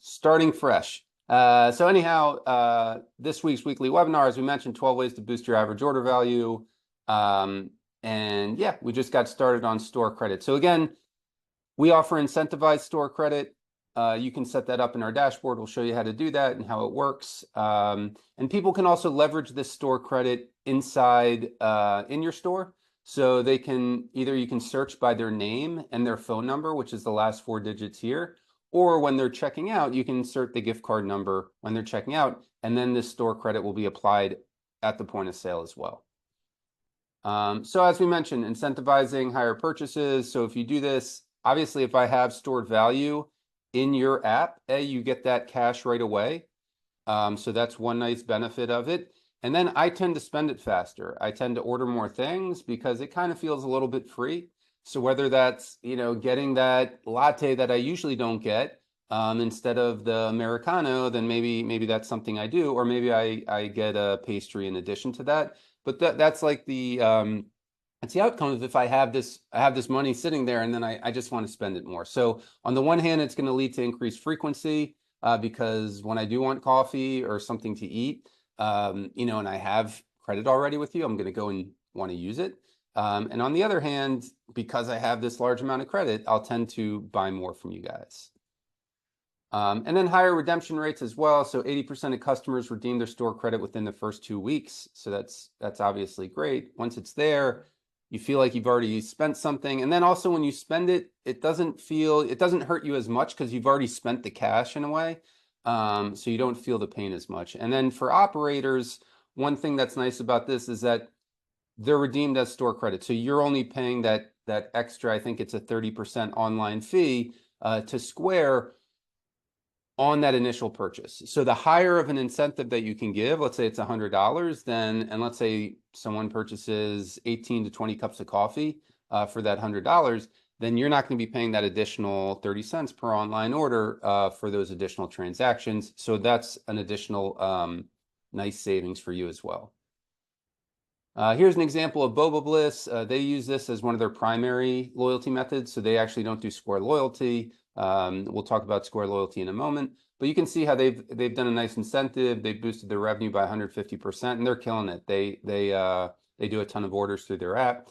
starting fresh. So anyhow, this week's weekly webinar, as we mentioned, 12 ways to boost your average order value. And yeah, we just got started on store credit. So again, we offer incentivized store credit. You can set that up in our dashboard. We'll show you how to do that and how it works. And people can also leverage this store credit inside in your store. So they can you can search by their name and their phone number, which is the last 4 digits here. Or when they're checking out, you can insert the gift card number when they're checking out, and then this store credit will be applied at the point of sale as well. So as we mentioned, incentivizing higher purchases. So if you do this, obviously, if I have stored value in your app, you get that cash right away. So that's one nice benefit of it. And then I tend to spend it faster. I tend to order more things because it kind of feels a little bit free. So whether that's, getting that latte that I usually don't get instead of the Americano, then maybe that's something I do, or maybe I get a pastry in addition to that. But that's like that's the outcome of if I have this money sitting there and then I just want to spend it more. So on the one hand, it's going to lead to increased frequency because when I do want coffee or something to eat, and I have credit already with you, I'm going to go and want to use it. And on the other hand, because I have this large amount of credit, I'll tend to buy more from you guys. And then higher redemption rates as well. So 80% of customers redeem their store credit within the first 2 weeks. So that's obviously great. Once it's there, you feel like you've already spent something. And then also when you spend it, it doesn't hurt you as much because you've already spent the cash in a way. So you don't feel the pain as much. And then for operators, one thing that's nice about this is that they're redeemed as store credit. So you're only paying that extra, I think it's a 30% online fee to Square on that initial purchase. So the higher of an incentive that you can give, let's say it's $100, and let's say someone purchases 18 to 20 cups of coffee for that $100, then you're not going to be paying that additional 30 cents per online order for those additional transactions. So that's an additional nice savings for you as well. Here's an example of Boba Bliss. They use this as one of their primary loyalty methods. So they actually don't do Square Loyalty. We'll talk about Square Loyalty in a moment, but you can see how they've done a nice incentive. They've boosted their revenue by 150%, and they're killing it. They do a ton of orders through their app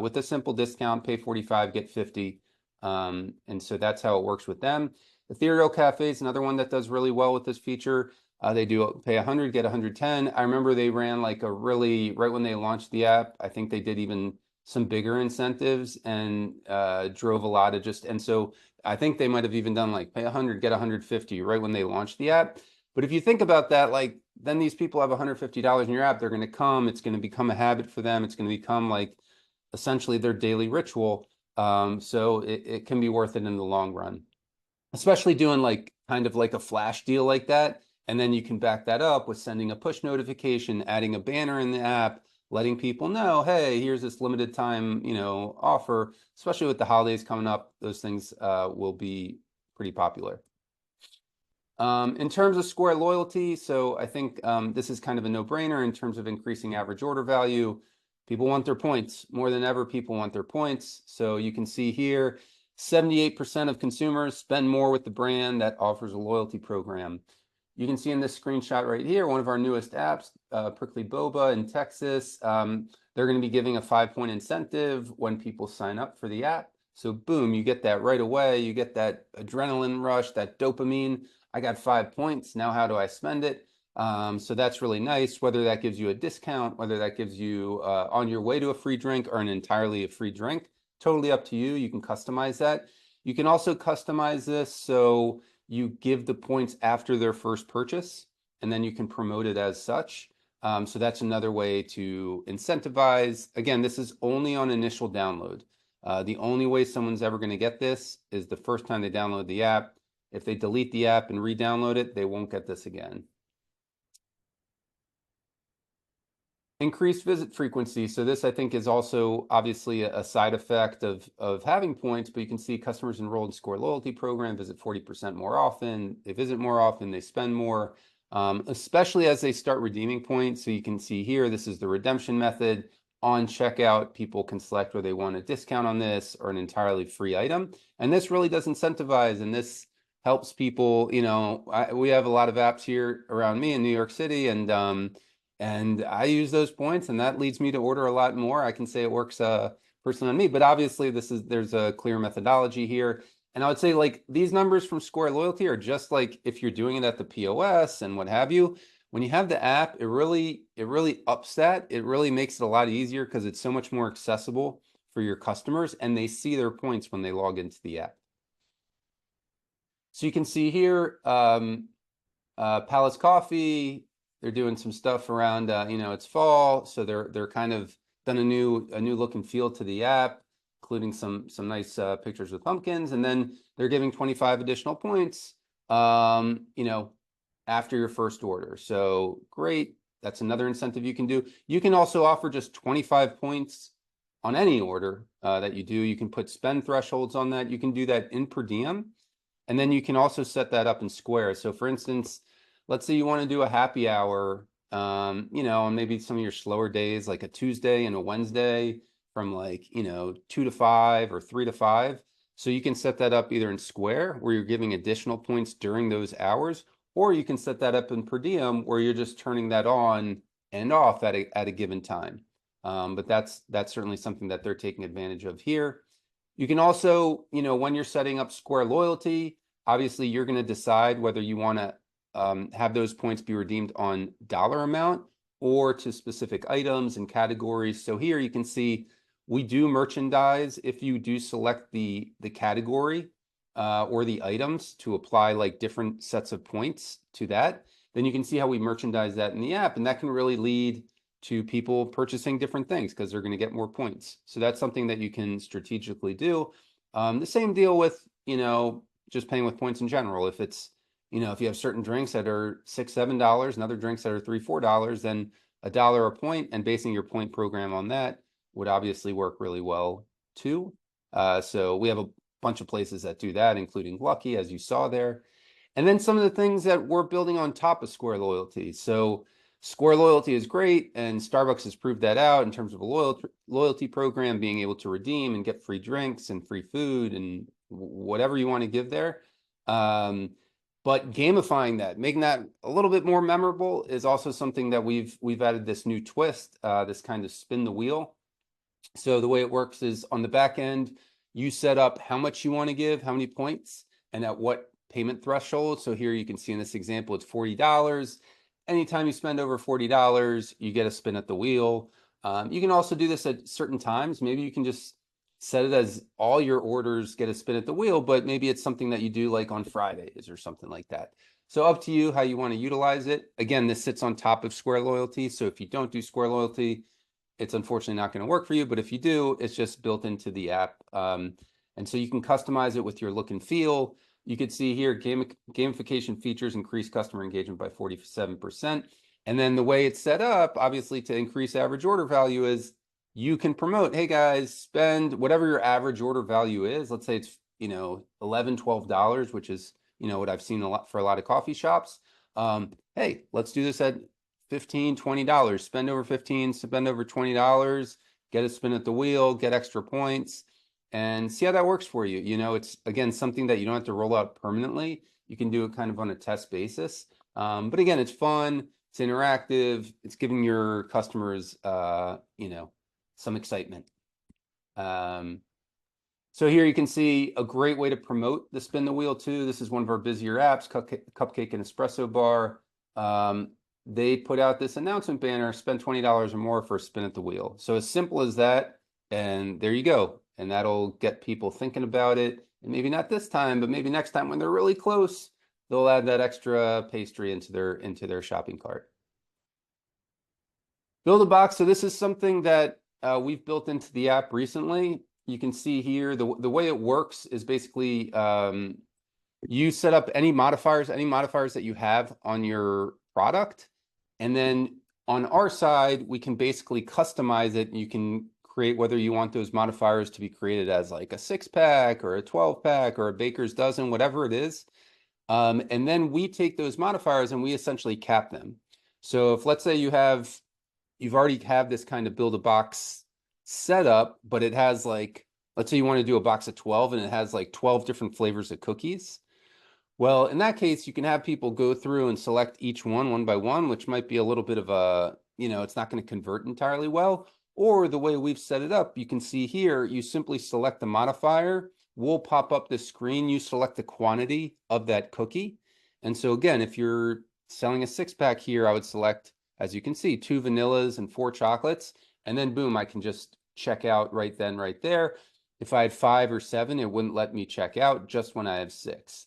with a simple discount: pay 45, get 50, and so that's how it works with them. Ethereal Cafe is another one that does really well with this feature. They do pay 100, get 110. I remember they ran like right when they launched the app, I think they did even some bigger incentives and drove a lot of and so I think they might have even done like pay 100, get 150 right when they launched the app. But if you think about that, like then these people have $150 in your app, they're going to come, it's going to become a habit for them. It's going to become like essentially their daily ritual. So it can be worth it in the long run, especially doing like kind of like a flash deal like that. And then you can back that up with sending a push notification, adding a banner in the app, letting people know, hey, here's this limited time, offer. Especially with the holidays coming up, those things will be pretty popular. In terms of Square Loyalty, so I think this is kind of a no-brainer in terms of increasing average order value. People want their points. More than ever, people want their points. So you can see here, 78% of consumers spend more with the brand that offers a loyalty program. You can see in this screenshot right here, one of our newest apps, Prickly Boba in Texas. They're going to be giving a 5-point incentive when people sign up for the app. So boom, you get that right away. You get that adrenaline rush, that dopamine. I got 5 points. Now how do I spend it? So that's really nice. Whether that gives you a discount, whether that gives you on your way to a free drink or an entirely a free drink, totally up to you. You can customize that. You can also customize this so you give the points after their first purchase, and then you can promote it as such. So that's another way to incentivize. Again, this is only on initial download. The only way someone's ever going to get this is the first time they download the app. If they delete the app and re-download it, they won't get this again. Increased visit frequency. So this, I think, is also obviously a side effect of having points, but you can see customers enrolled in Square Loyalty Program visit 40% more often. They visit more often, they spend more, especially as they start redeeming points. So you can see here, this is the redemption method. On checkout, people can select whether they want a discount on this or an entirely free item. And this really does incentivize, and this helps people, we have a lot of apps here around me in New York City, and I use those points, and that leads me to order a lot more. I can say it works personally on me, but obviously there's a clear methodology here. And I would say like these numbers from Square Loyalty are just like if you're doing it at the POS and what have you. When you have the app, it really ups that. It really makes it a lot easier because it's so much more accessible for your customers, and they see their points when they log into the app. So you can see here, Palace Coffee, they're doing some stuff around, it's fall, so they're kind of done a new look and feel to the app, including some nice pictures with pumpkins, and then they're giving 25 additional points, after your first order. So great, that's another incentive you can do. You can also offer just 25 points on any order that you do. You can put spend thresholds on that. You can do that in Per Diem. And then you can also set that up in Square. So for instance, let's say you want to do a happy hour, on maybe some of your slower days, like a Tuesday and a Wednesday from 2 to 5 or 3 to 5. So you can set that up either in Square where you're giving additional points during those hours, or you can set that up in Per Diem where you're just turning that on and off at a given time. But that's certainly something that they're taking advantage of here. You can also, when you're setting up Square Loyalty, obviously you're going to decide whether you want to have those points be redeemed on dollar amount or to specific items and categories. So here you can see we do merchandise if you do select the category or the items to apply like different sets of points to that. Then you can see how we merchandise that in the app, and that can really lead to people purchasing different things because they're going to get more points. So that's something that you can strategically do. The same deal with, just paying with points in general. If it's, if you have certain drinks that are $6, $7 and other drinks that are $3, $4, then $1 a point, and basing your point program on that would obviously work really well too. So we have a bunch of places that do that, including Lucky, as you saw there. And then some of the things that we're building on top of Square Loyalty. So Square Loyalty is great, and Starbucks has proved that out in terms of a loyalty program, being able to redeem and get free drinks and free food and whatever you want to give there. But gamifying that, making that a little bit more memorable is also something that we've added this new twist, this kind of spin the wheel. So the way it works is on the back end, you set up how much you want to give, how many points, and at what payment threshold. So here you can see in this example, it's $40. Anytime you spend over $40, you get a spin at the wheel. You can also do this at certain times. Maybe you can just set it as all your orders get a spin at the wheel, but maybe it's something that you do like on Fridays or something like that. So up to you how you want to utilize it. Again, this sits on top of Square Loyalty. So if you don't do Square Loyalty, it's unfortunately not going to work for you. But if you do, it's just built into the app. And so you can customize it with your look and feel. You could see here, gamification features increase customer engagement by 47%. And then the way it's set up, obviously, to increase average order value is you can promote, hey guys, spend whatever your average order value is. Let's say it's, $11, $12, which is, what I've seen a lot for a lot of coffee shops. Hey, let's do this at $15, $20. Spend over 15, spend over $20, get a spin at the wheel, get extra points, and see how that works for you. It's, again, something that you don't have to roll out permanently. You can do it kind of on a test basis. But again, it's fun, it's interactive, it's giving your customers, some excitement. So here you can see a great way to promote the spin the wheel too. This is one of our busier apps, Cupcake and Espresso Bar. They put out this announcement banner, spend $20 or more for a spin at the wheel. So as simple as that, and there you go. And that'll get people thinking about it. And maybe not this time, but maybe next time when they're really close, they'll add that extra pastry into their shopping cart. Build a box. So this is something that we've built into the app recently. You can see here the way it works is basically you set up any modifiers that you have on your product, and then on our side we can basically customize it. You can create whether you want those modifiers to be created as like a 6-pack or a 12-pack or a baker's dozen, whatever it is. And then we take those modifiers and we essentially cap them. So if let's say you've already have this kind of build a box set up, but it has like, let's say you want to do a box of 12 and it has like 12 different flavors of cookies. Well, in that case, you can have people go through and select each one by one, which might be a little bit of a, it's not going to convert entirely well. Or the way we've set it up, you can see here, you simply select the modifier. We'll pop up this screen. You select the quantity of that cookie. And so again, if you're selling a 6-pack here, I would select, as you can see, 2 vanillas and 4 chocolates. And then boom, I can just check out right then, right there. If I had 5 or 7, it wouldn't let me check out just when I have 6.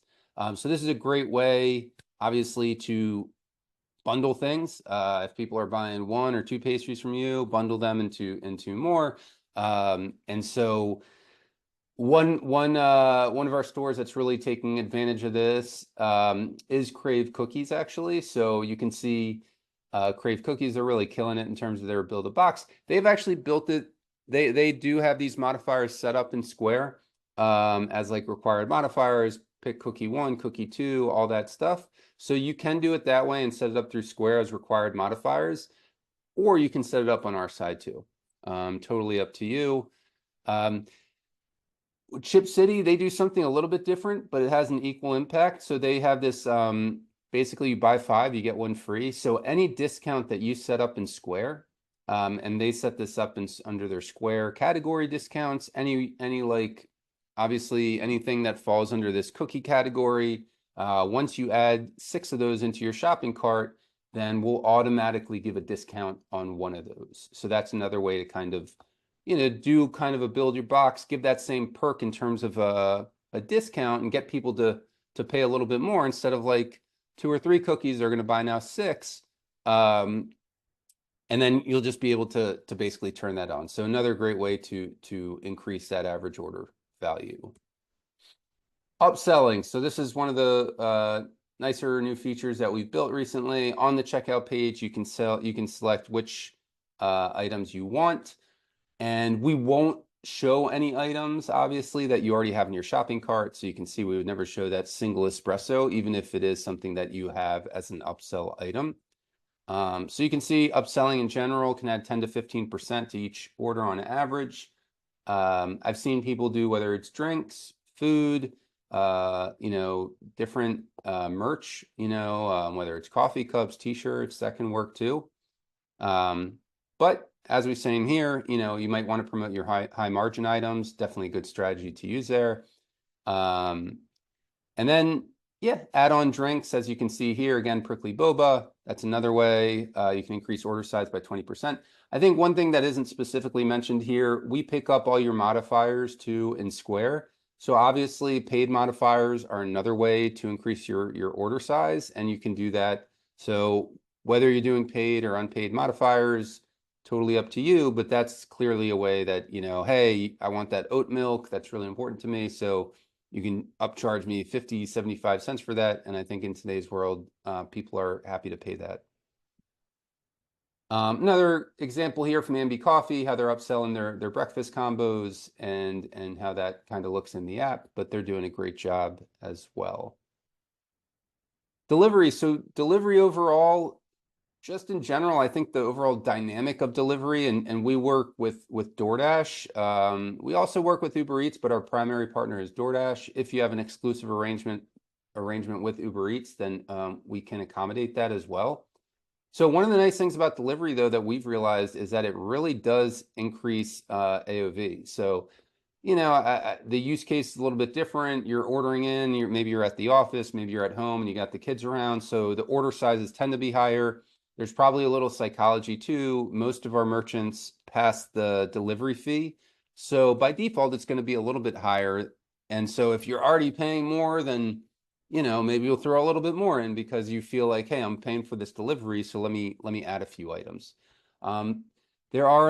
So this is a great way, obviously, to bundle things. If people are buying 1 or 2 pastries from you, bundle them into more. And so one of our stores that's really taking advantage of this is Crave Cookies, actually. So you can see Crave Cookies are really killing it in terms of their build a box. They've actually built it. They do have these modifiers set up in Square as like required modifiers. Pick cookie 1, cookie 2, all that stuff. So you can do it that way and set it up through Square as required modifiers, or you can set it up on our side too. Totally up to you. Chip City, they do something a little bit different, but it has an equal impact. So they have this, basically you buy 5, you get 1 free. So any discount that you set up in Square, and they set this up under their Square category discounts, any like, obviously anything that falls under this cookie category, once you add 6 of those into your shopping cart, then we'll automatically give a discount on 1 of those. So that's another way to kind of do kind of a build your box, give that same perk in terms of a discount and get people to pay a little bit more instead of like 2 or 3 cookies, they're going to buy now 6. And then you'll just be able to basically turn that on. So another great way to increase that average order value. Upselling. So this is one of the nicer new features that we've built recently. On the checkout page, you can select which items you want. And we won't show any items, obviously, that you already have in your shopping cart. So you can see we would never show that single espresso, even if it is something that you have as an upsell item. So you can see upselling in general can add 10 to 15% to each order on average. I've seen people do, whether it's drinks, food, different merch, whether it's coffee cups, t-shirts, that can work too. But as we're saying here, you might want to promote your high margin items. Definitely a good strategy to use there. And then, yeah, add-on drinks, as you can see here, again, prickly boba. That's another way you can increase order size by 20%. I think one thing that isn't specifically mentioned here, we pick up all your modifiers too in Square. So obviously paid modifiers are another way to increase your order size, and you can do that. So whether you're doing paid or unpaid modifiers, totally up to you, but that's clearly a way that, hey, I want that oat milk. That's really important to me. So you can upcharge me 50, 75 cents for that. And I think in today's world, people are happy to pay that. Another example here from MB Coffee, how they're upselling their breakfast combos and how that kind of looks in the app, but they're doing a great job as well. Delivery. So delivery overall, just in general, I think the overall dynamic of delivery, and we work with DoorDash. We also work with Uber Eats, but our primary partner is DoorDash. If you have an exclusive arrangement with Uber Eats, then we can accommodate that as well. So one of the nice things about delivery, though, that we've realized is that it really does increase AOV. So, the use case is a little bit different. You're ordering in, maybe you're at the office, maybe you're at home, and you got the kids around. So the order sizes tend to be higher. There's probably a little psychology too. Most of our merchants pass the delivery fee. So by default, it's going to be a little bit higher. And so if you're already paying more, then maybe you'll throw a little bit more in because you feel like, hey, I'm paying for this delivery, so let me add a few items. There are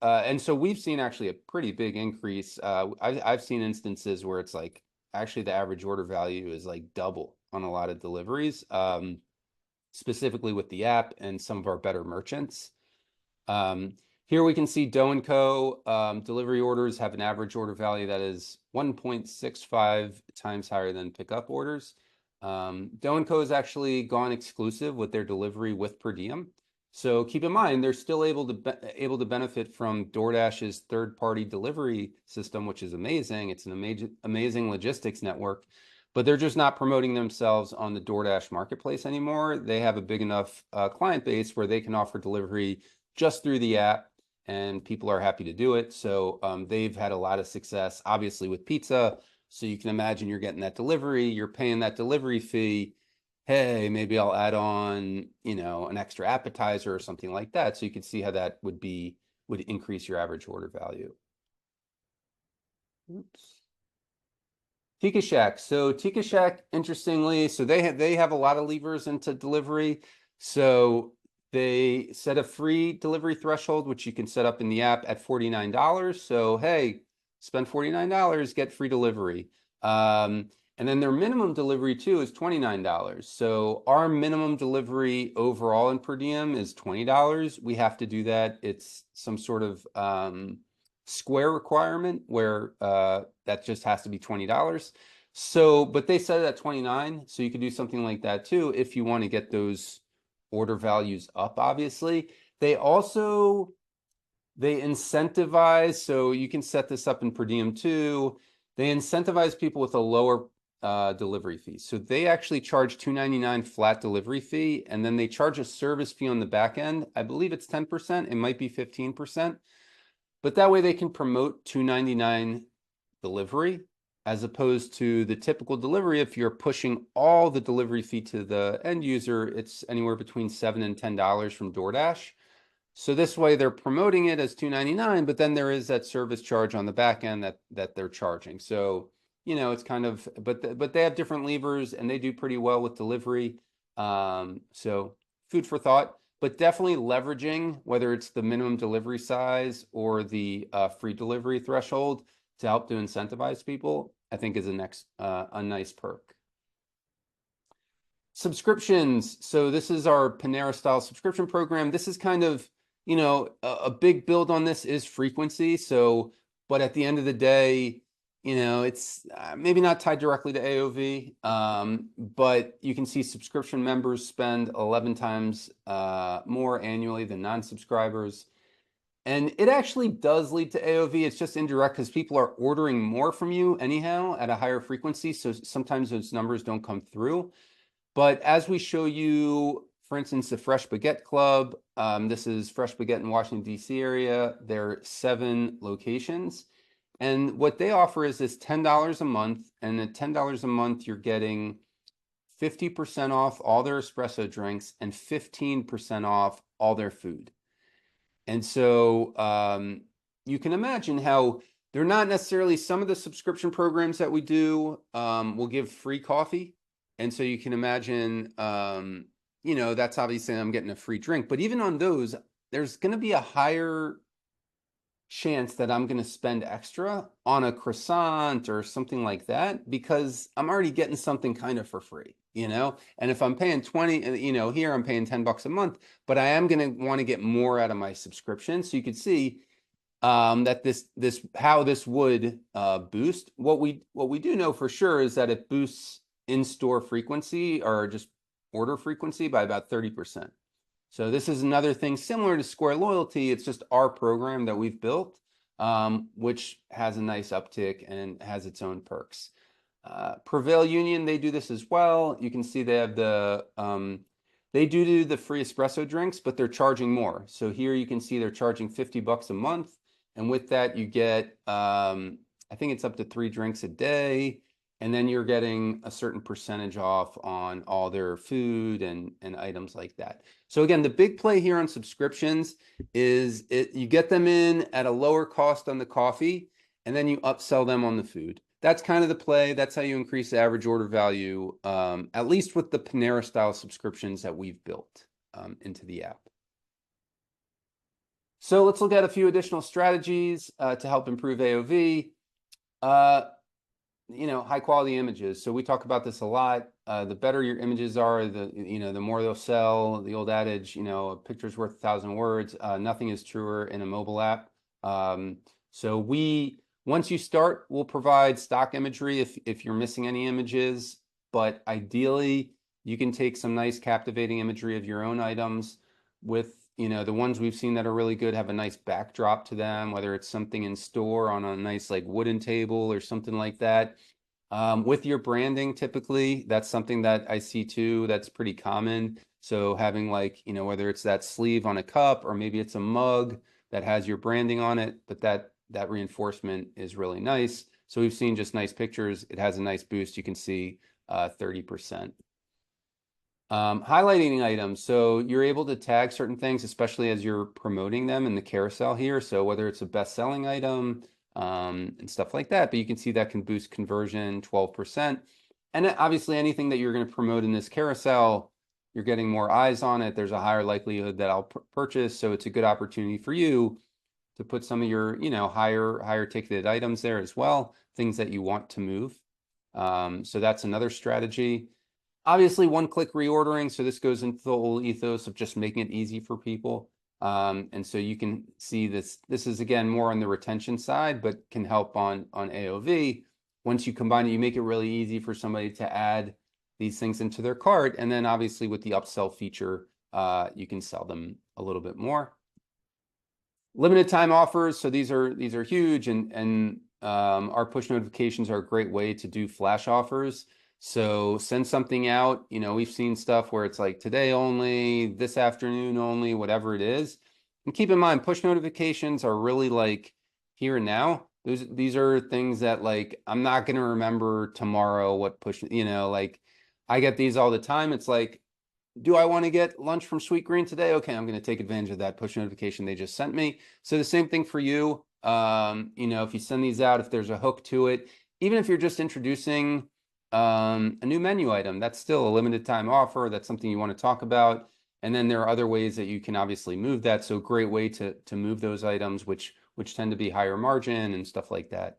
and so we've seen actually a pretty big increase. I've seen instances where it's like actually the average order value is like double on a lot of deliveries, specifically with the app and some of our better merchants. Here we can see Dough & Co. Delivery orders have an average order value that is 1.65 times higher than pickup orders. Dough & Co. has actually gone exclusive with their delivery with Per Diem. So keep in mind, they're still able to benefit from DoorDash's third-party delivery system, which is amazing. It's an amazing logistics network. but they're just not promoting themselves on the DoorDash marketplace anymore. They have a big enough client base where they can offer delivery just through the app, and people are happy to do it. So they've had a lot of success, obviously, with pizza. So you can imagine you're getting that delivery, you're paying that delivery fee. Hey, maybe I'll add on, an extra appetizer or something like that. So you can see how that would increase your average order value. Oops. Tika Shack. So Tika Shack, interestingly, so they have a lot of levers into delivery. So they set a free delivery threshold, which you can set up in the app at $49. So hey, spend $49, get free delivery. And then their minimum delivery too is $29. So our minimum delivery overall in Per Diem is $20. We have to do that. It's some sort of Square requirement where that just has to be $20. So, but they set it at 29, so you could do something like that too if you want to get those order values up, obviously. They incentivize, so you can set this up in Per Diem too. They incentivize people with a lower delivery fee. So they actually charge $2.99 flat delivery fee, and then they charge a service fee on the back end. I believe it's 10%, it might be 15%. But that way they can promote $2.99 delivery as opposed to the typical delivery. If you're pushing all the delivery fee to the end user, it's anywhere between $7 and $10 from DoorDash. So this way they're promoting it as $2.99, but then there is that service charge on the back end that they're charging. So, it's kind of, but they have different levers and they do pretty well with delivery. So food for thought. But definitely leveraging, whether it's the minimum delivery size or the free delivery threshold to help to incentivize people, I think is a nice perk. Subscriptions. So this is our Panera-style subscription program. This is kind of, a big build on this is frequency. So, but at the end of the day, it's maybe not tied directly to AOV, but you can see subscription members spend 11 times more annually than non-subscribers. And it actually does lead to AOV. It's just indirect because people are ordering more from you anyhow at a higher frequency. So sometimes those numbers don't come through. But as we show you, for instance, the Fresh Baguette Club, this is Fresh Baguette in Washington, D.C. area. There are 7 locations. And what they offer is this $10 a month. And at $10 a month, you're getting 50% off all their espresso drinks and 15% off all their food. And so you can imagine how they're not necessarily, some of the subscription programs that we do will give free coffee. And so you can imagine, that's obviously I'm getting a free drink. But even on those, there's going to be a higher chance that I'm going to spend extra on a croissant or something like that because I'm already getting something kind of for free, and if I'm paying 20, here I'm paying $10 a month, but I am going to want to get more out of my subscription. So you could see that how this would boost. What we do know for sure is that it boosts in-store frequency or just order frequency by about 30%. So this is another thing similar to Square Loyalty. It's just our program that we've built, which has a nice uptick and has its own perks. Prevail Union, they do this as well. You can see they have they do the free espresso drinks, but they're charging more. So here you can see they're charging $50 a month. And with that, you get, I think it's up to 3 drinks a day. And then you're getting a certain percentage off on all their food and items like that. So again, the big play here on subscriptions is you get them in at a lower cost on the coffee, and then you upsell them on the food. That's kind of the play. That's how you increase the average order value, at least with the Panera-style subscriptions that we've built into the app. So let's look at a few additional strategies to help improve AOV. High quality images. So we talk about this a lot. The better your images are, the more they'll sell. The old adage, a picture's worth 1,000 words. Nothing is truer in a mobile app. So once you start, we'll provide stock imagery if you're missing any images, but ideally you can take some nice captivating imagery of your own items with, the ones we've seen that are really good have a nice backdrop to them, whether it's something in store on a nice like wooden table or something like that. With your branding, typically, that's something that I see too. That's pretty common. So having like, whether it's that sleeve on a cup or maybe it's a mug that has your branding on it, but that reinforcement is really nice. So we've seen just nice pictures. It has a nice boost. You can see 30%. Highlighting items. So you're able to tag certain things, especially as you're promoting them in the carousel here. So whether it's a best-selling item and stuff like that, but you can see that can boost conversion 12%. And obviously anything that you're going to promote in this carousel, you're getting more eyes on it. There's a higher likelihood that I'll purchase. So it's a good opportunity for you to put some of your, higher ticketed items there as well, things that you want to move. So that's another strategy. Obviously, one-click reordering. So this goes into the whole ethos of just making it easy for people. And so you can see this. This is, again, more on the retention side, but can help on AOV. Once you combine it, you make it really easy for somebody to add these things into their cart. And then obviously with the upsell feature, you can sell them a little bit more. Limited time offers. So these are huge, and our push notifications are a great way to do flash offers. So send something out. We've seen stuff where it's like today only, this afternoon only, whatever it is. And keep in mind, push notifications are really like here and now. These are things that like I'm not going to remember tomorrow what push, like I get these all the time. It's like, do I want to get lunch from Sweet Green today? Okay, I'm going to take advantage of that push notification they just sent me. So the same thing for you. If you send these out, if there's a hook to it, even if you're just introducing a new menu item, that's still a limited time offer. That's something you want to talk about. And then there are other ways that you can obviously move that. So great way to move those items, which tend to be higher margin and stuff like that.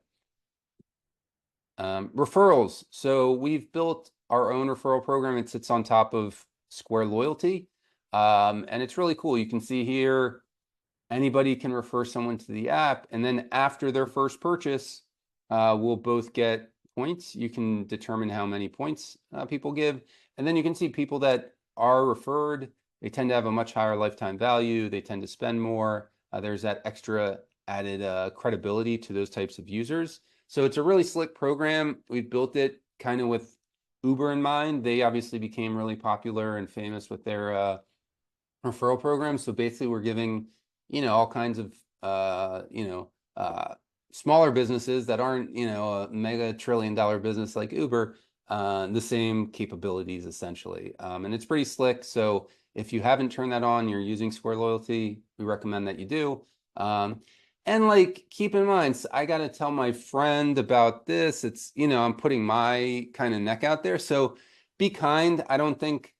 Referrals. So we've built our own referral program. It sits on top of Square Loyalty. And it's really cool. You can see here, anybody can refer someone to the app. And then after their first purchase, we'll both get points. You can determine how many points people give. And then you can see people that are referred, they tend to have a much higher lifetime value. They tend to spend more. There's that extra added credibility to those types of users. So it's a really slick program. We've built it kind of with Uber in mind. They obviously became really popular and famous with their referral program. So basically we're giving, all kinds of, smaller businesses that aren't, a mega $1 trillion business like Uber, the same capabilities essentially. And it's pretty slick. So if you haven't turned that on, you're using Square Loyalty, we recommend that you do. And like, keep in mind, I got to tell my friend about this. It's, I'm putting my kind of neck out there. So be kind. I don't think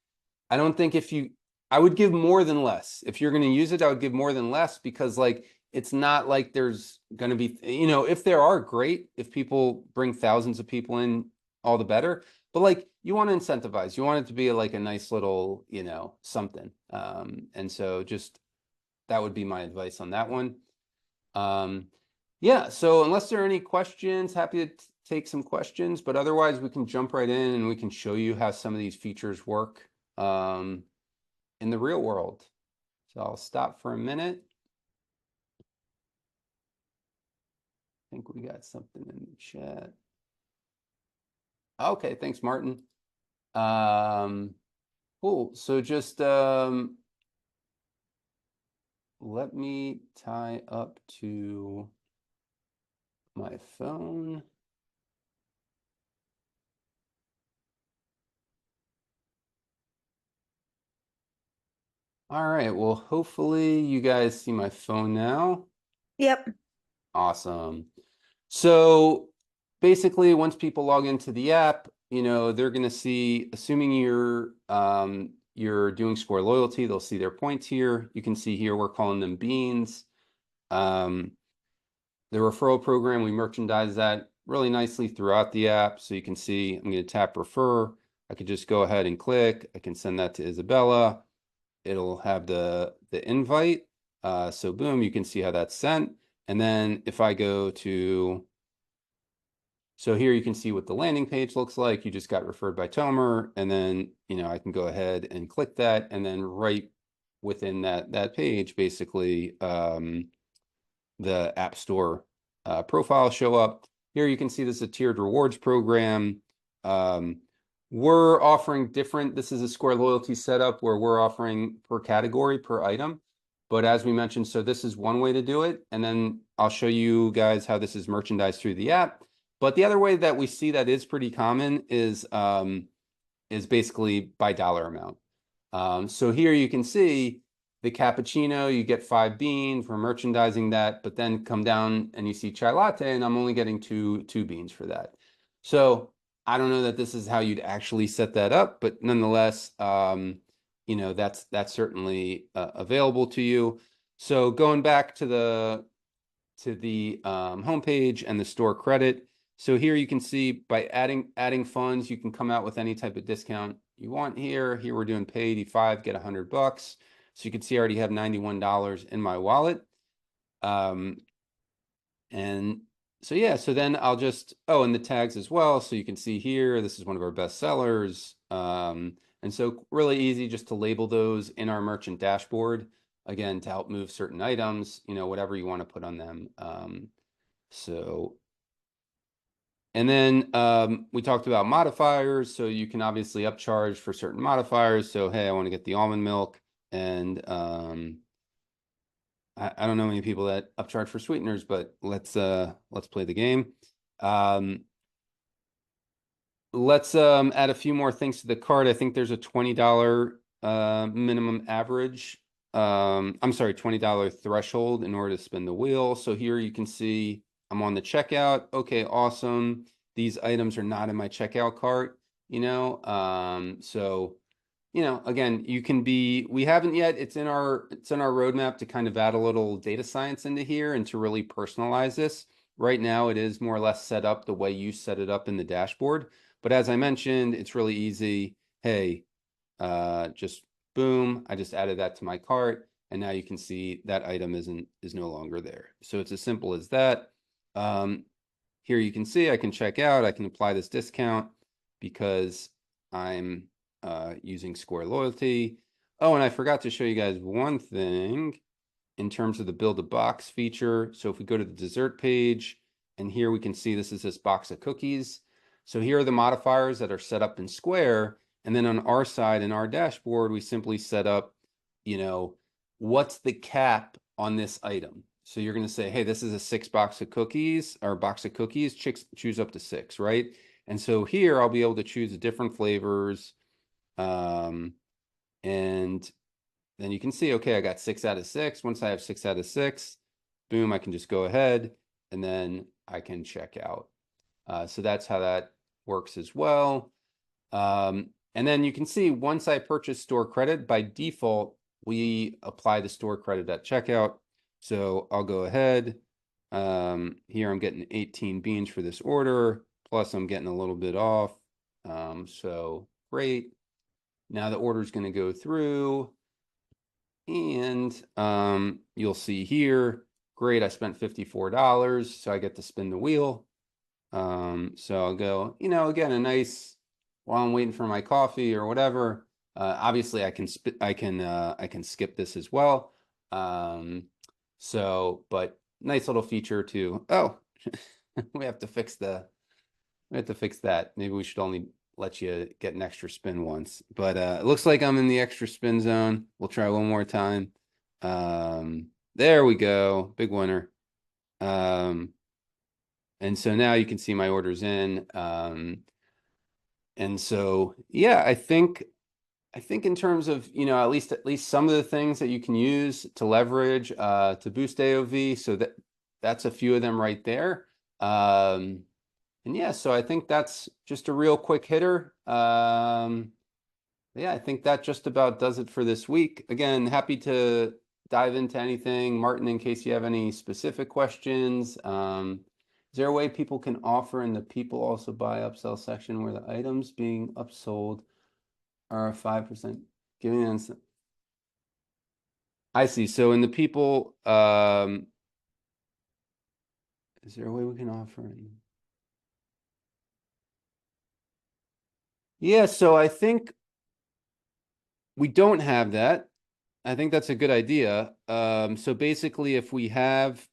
I would give more than less. If you're going to use it, I would give more than less because like, it's not like there's going to be, if there are, great. If people bring thousands of people in, all the better. But like, you want to incentivize. You want it to be like a nice little, something. And so just that would be my advice on that one. Yeah, so unless there are any questions, happy to take some questions, but otherwise we can jump right in and we can show you how some of these features work in the real world. So I'll stop for a minute. I think we got something in the chat. Okay, thanks, Martin. Cool. So just let me tie up to my phone. All right, well, hopefully you guys see my phone now. Yep. Awesome. So basically, once people log into the app, they're going to see, assuming you're doing Square Loyalty, they'll see their points here. You can see here, we're calling them beans. The referral program, we merchandise that really nicely throughout the app. So you can see, I'm going to tap refer. I could just go ahead and click. I can send that to Isabella. It'll have the invite. So boom, you can see how that's sent. And then if I go to, so here you can see what the landing page looks like. You just got referred by Tomer. And then, I can go ahead and click that. And then right within that page, basically, the App Store profile show up. here you can see this is a tiered rewards program. We're offering different, this is a Square loyalty setup where we're offering per category, per item. But as we mentioned, so this is one way to do it. And then I'll show you guys how this is merchandised through the app. But the other way that we see that is pretty common is basically by dollar amount. So here you can see the cappuccino, you get 5 beans, we're merchandising that, but then come down and you see chai latte, and I'm only getting two beans for that. So I don't know that this is how you'd actually set that up, but nonetheless, you know, that's certainly available to you. So going back to the homepage and the store credit. So here you can see by adding funds, you can come out with any type of discount you want here. Here we're doing pay 85, get $100. So you can see I already have $91 in my wallet. And so yeah, so then I'll just, oh, and the tags as well. So you can see here, this is one of our best sellers. And so really easy just to label those in our merchant dashboard, again, to help move certain items, you know, whatever you want to put on them. And then we talked about modifiers. So you can obviously upcharge for certain modifiers. So, hey, I want to get the almond milk. And I don't know many people that upcharge for sweeteners, but let's play the game. Let's add a few more things to the cart. I think there's a $20 minimum average. I'm sorry, $20 threshold in order to spin the wheel. So here you can see I'm on the checkout. Okay, awesome. These items are not in my checkout cart, you know. So, you know, again, you can be, we haven't yet, it's in our roadmap to kind of add a little data science into here and to really personalize this. Right now, it is more or less set up the way you set it up in the dashboard. But as I mentioned, it's really easy. Hey, just boom, I just added that to my cart, and now you can see that item is no longer there. So it's as simple as that. Here you can see I can check out, I can apply this discount because I'm using Square Loyalty. Oh, and I forgot to show you guys one thing in terms of the build a box feature. So if we go to the dessert page, and here we can see this is this box of cookies. So here are the modifiers that are set up in Square. And then on our side, in our dashboard, we simply set up, you know, what's the cap on this item? So you're going to say, hey, this is a 6 box of cookies, or box of cookies, choose up to 6, right? And so here I'll be able to choose different flavors. And then you can see, okay, I got 6 out of 6. Once I have 6 out of 6, boom, I can just go ahead and then I can check out. So that's how that works as well. And then you can see once I purchase store credit, by default, we apply the store credit at checkout. So I'll go ahead. Here I'm getting 18 beans for this order, plus I'm getting a little bit off. So great. Now the order is going to go through. And you'll see here, great, I spent $54, so I get to spin the wheel. So I'll go, you know, again, a nice, while I'm waiting for my coffee or whatever. Obviously I can skip this as well. So, but nice little feature to, oh, we have to fix that. Maybe we should only let you get an extra spin once. But it looks like I'm in the extra spin zone. We'll try one more time. There we go. Big winner. And so now you can see my orders in. And so, yeah, I think in terms of, you know, at least some of the things that you can use to leverage to boost AOV. So that's a few of them right there. And yeah, so I think that's just a real quick hitter. Yeah, I think that just about does it for this week. Again, happy to dive into anything. Martin, in case you have any specific questions. Is there a way people can offer in the people also buy upsell section where the items being upsold are 5% giving them? I see. So in the people, is there a way we can offer in? Yeah, so I think we don't have that. I think that's a good idea. So basically, if we have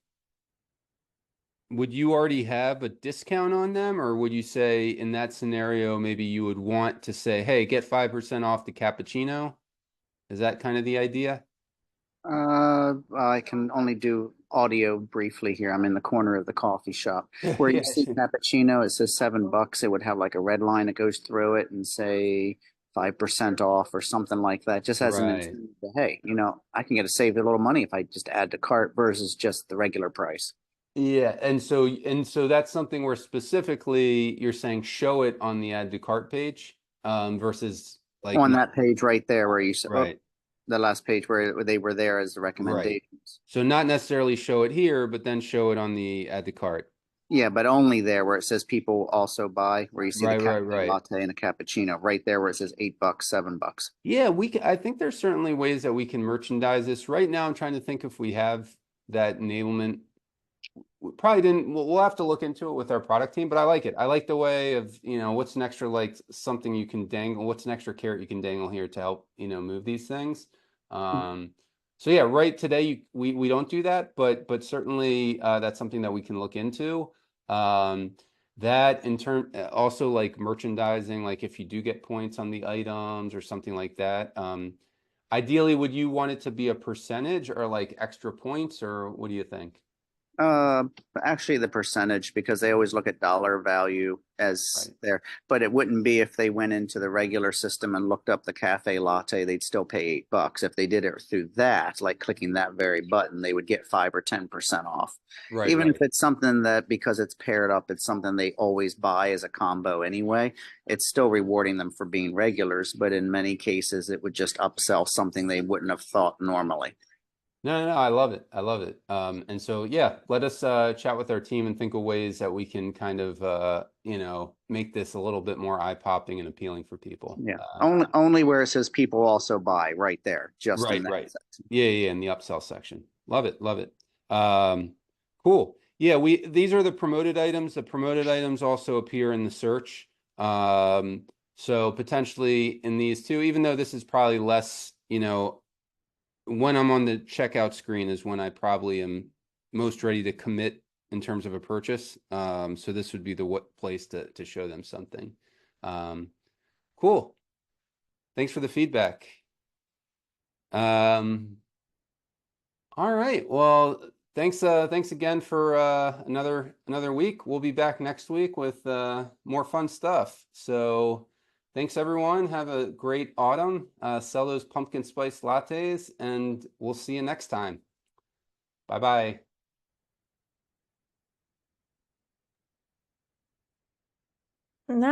would you already have a discount on them, or would you say in that scenario maybe you would want to say, hey, get 5% off the cappuccino? Is that kind of the idea? I can only do audio briefly here. I'm in the corner of the coffee shop where you Yeah, see sure. cappuccino. It says $7. It would have like a red line that goes through it and say 5% off or something like that. Just as an Right. incentive to, hey, I can get to save a little money if I just add to cart versus just the regular price. Yeah, and so that's something where specifically you're saying show it on the add to cart page, versus like On not that page right there where you said, oh, right, the last page where they were there as the right. recommendations. So not necessarily show it here, but then show it on the add to cart. Yeah, but only there where it says people also buy, where you see the Right, right, cafe right. latte and a cappuccino, right there where it says $8, $7. Yeah, I think there's certainly ways that we can merchandise this. Right now, I'm trying to think if we have that enablement. We probably didn't. We'll have to look into it with our product team, but I like it. I like the way of, what's an extra like something you can dangle, what's an extra carrot you can dangle here to help, move these things. Um, so yeah, right today we don't do that, but certainly that's something that we can look into. Um, that in turn also like merchandising, like if you do get points on the items or something like that. Ideally, would you want it to be a percentage or like extra points, or what do you think? Uh, Actually, the percentage because they always look at dollar value as Right. there, but it wouldn't be if they went into the regular system and looked up the cafe latte, they'd still pay $8. If they did it through that, like clicking that very button, they would get 5 or 10% off. Right, Even if right. it's something that because it's paired up, it's something they always buy as a combo anyway, it's still rewarding them for being regulars, but in many cases, it would just upsell something they wouldn't have thought normally. No, no, no, I love it. I love it. And so yeah, let us chat with our team and think of ways that we can kind of make this a little bit more eye-popping and appealing for people. Yeah. Only where it says people also buy right there, just in Right, that right. section. Yeah, yeah, in the upsell section. Love it, love it. Cool. Yeah, we these are the promoted items. The promoted items also appear in the search. So potentially in these two, even though this is probably less, when I'm on the checkout screen is when I probably am most ready to commit in terms of a purchase. So this would be the what place to show them something. Um, cool. Thanks for the feedback. Um, all right. Well, thanks again for another week. We'll be back next week with more fun stuff. So thanks everyone. Have a great autumn. Sell those pumpkin spice lattes, and we'll see you next time. Bye bye.